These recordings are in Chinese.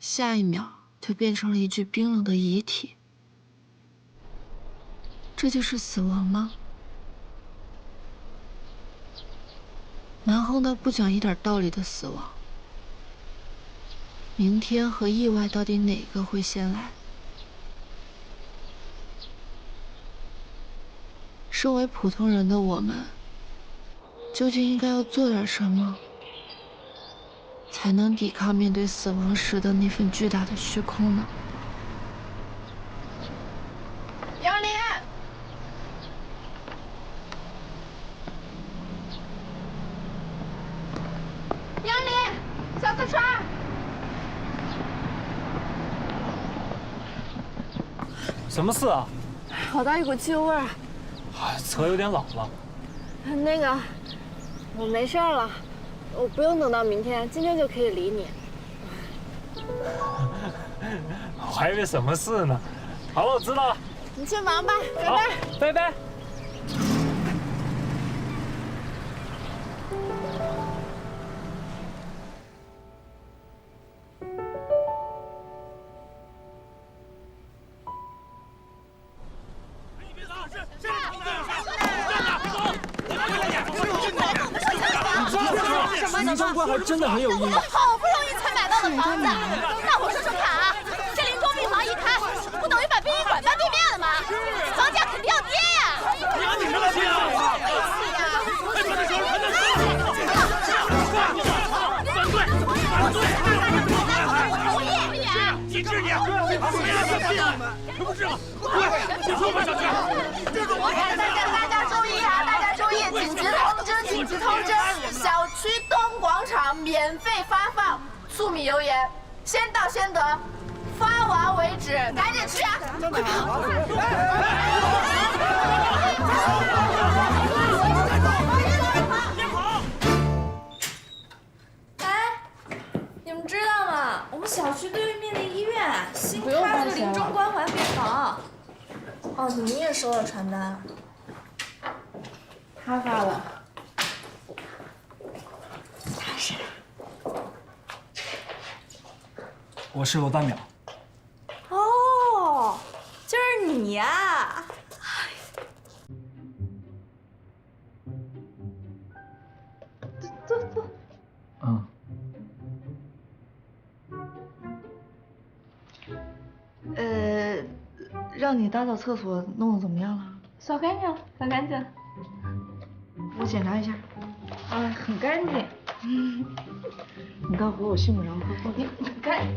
下一秒就变成了一具冰冷的遗体。这就是死亡吗？蛮横的不讲一点道理的死亡。明天和意外到底哪个会先来？身为普通人的我们，究竟应该要做点什么，才能抵抗面对死亡时的那份巨大的虚空呢？杨林，杨林，小四川，什么事啊？好大一股汽油味儿。车有点老了。那个，我没事了，我不用等到明天，今天就可以理你。我还以为什么事呢。好了，我知道了。你去忙吧，拜好，拜。拜拜。临终关还真的很有意义。好不容易才买到的房子，大伙说说看啊，这临终病房一开，不等于把殡仪馆搬对面了吗？房价肯定要跌呀！娘，你这个爹啊！极致你！不是，快，你说吧，小军，大家注意啊！大家注意，紧急通知！紧急通知！小区东广场免费发放粟米油盐，先到先得，发完为止，赶紧去啊！快跑！你们知道吗？我们小区对面的医院新开了个临终关怀病房。哦，你也收了传单？他发的。他是？我是罗大淼。哦，就是你呀！坐。嗯。让你打扫厕所弄得怎么样了？扫干净，扫干净。我检查一下。啊，很干净。你告诉我信不着，你干。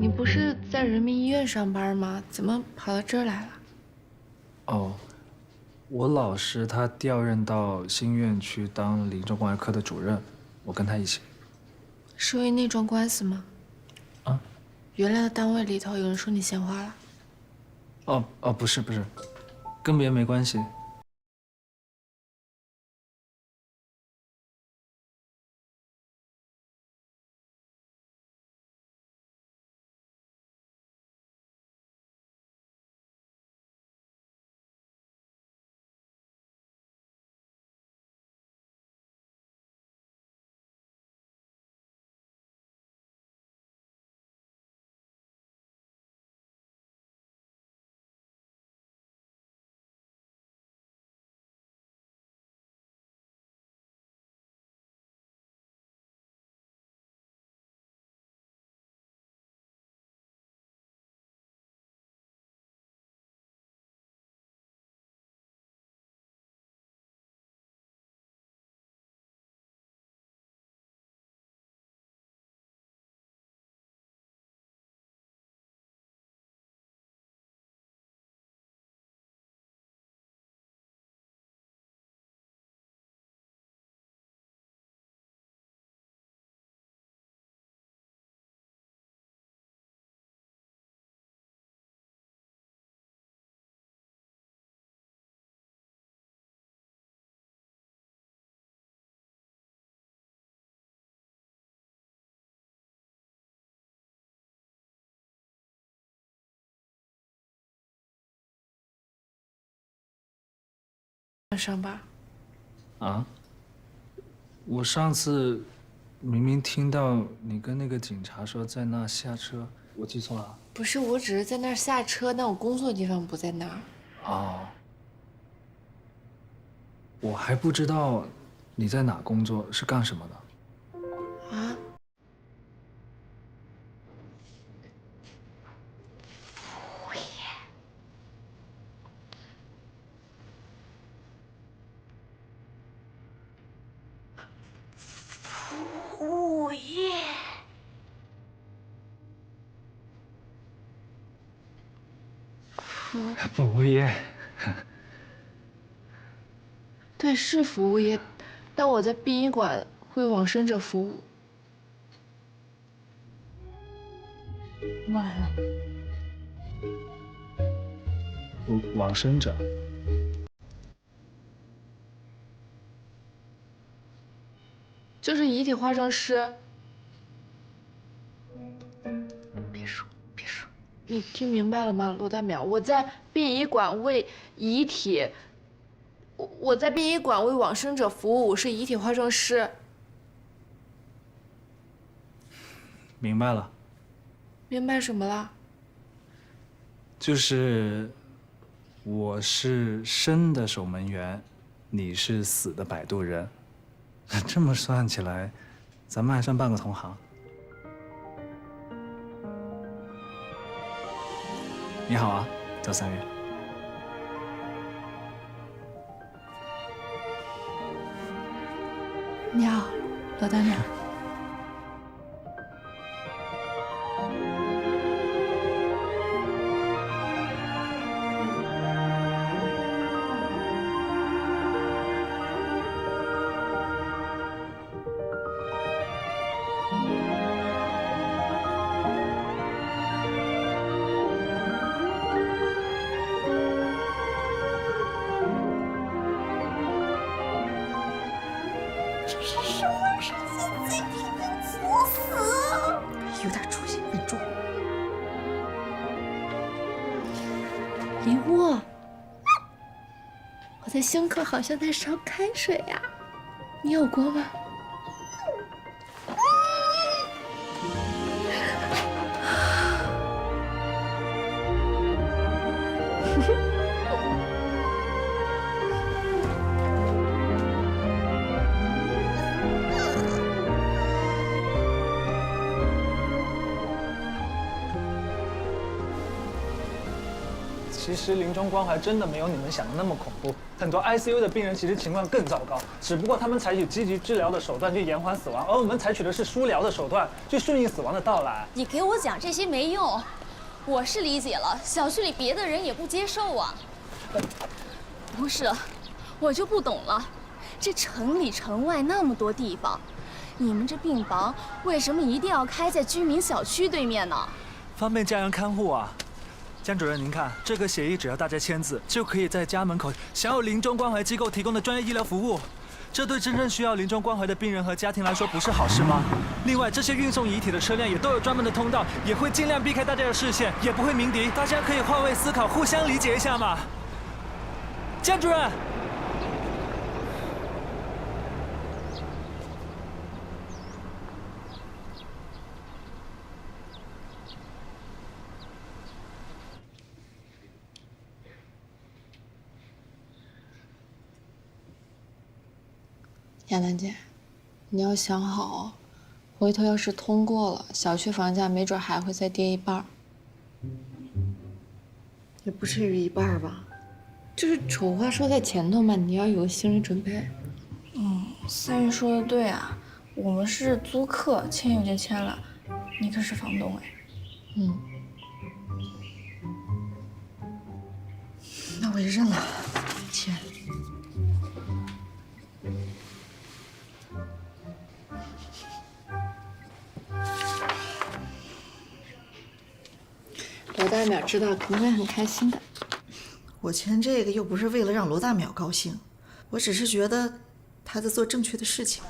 你不是在人民医院上班吗？怎么跑到这儿来了？哦，我老师他调任到新院去当临终关怀科的主任，我跟他一起。是因为那桩官司吗？啊？原来的单位里头有人说你闲话了？哦，不是，跟别人没关系。上班？啊？我上次明明听到你跟那个警察说在那下车，我记错了？不是，我只是在那儿下车，但我工作的地方不在那儿。哦。我还不知道你在哪工作，是干什么的？啊？服务业。服务业。对，是服务业，但我在殡仪馆为往生者服务。完了。往生者。就是遗体化妆师。别说，你听明白了吗，罗大淼？我在殡仪馆为遗体，我在殡仪馆为往生者服务，我是遗体化妆师。明白了。明白什么了？就是我是生的守门员，你是死的摆渡人。这么算起来，咱们还算半个同行。你好啊，叫3月。你好，罗大淼。有点出息，稳住。林沃，我在胸口好像在烧开水呀，你有过吗？其实临终关怀真的没有你们想的那么恐怖，很多 ICU 的病人其实情况更糟糕，只不过他们采取积极治疗的手段去延缓死亡，而我们采取的是疏疗的手段去顺应死亡的到来。你给我讲这些没用，我是理解了，小区里别的人也不接受啊。不是，我就不懂了，这城里城外那么多地方，你们这病房为什么一定要开在居民小区对面呢？方便家人看护啊。江主任，您看，这个协议只要大家签字，就可以在家门口享有临终关怀机构提供的专业医疗服务。这对真正需要临终关怀的病人和家庭来说，不是好事吗？另外，这些运送遗体的车辆也都有专门的通道，也会尽量避开大家的视线，也不会鸣笛。大家可以换位思考，互相理解一下嘛。江主任。亚楠姐，你要想好，回头要是通过了，小区房价没准还会再跌1半。也不至于1半吧，就是丑话说在前头嘛，你要有心理准备。3月说的对啊，我们是租客，签约就签了，你可是房东哎。那我就认了，签。罗大淼知道肯定会很开心的。我签这个又不是为了让罗大淼高兴，我只是觉得他在做正确的事情。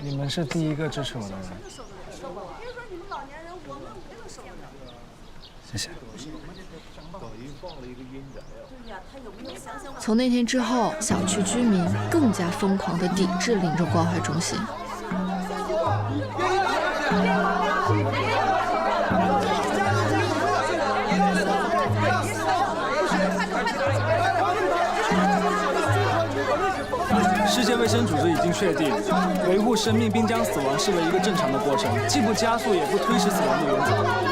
你们是第一个支持我的人。比如说你们老年人谢谢。从那天之后，小区居民更加疯狂地抵制临终关怀中心。世界卫生组织已经确定，维护生命并将死亡视为一个正常的过程，既不加速也不推迟死亡的原则。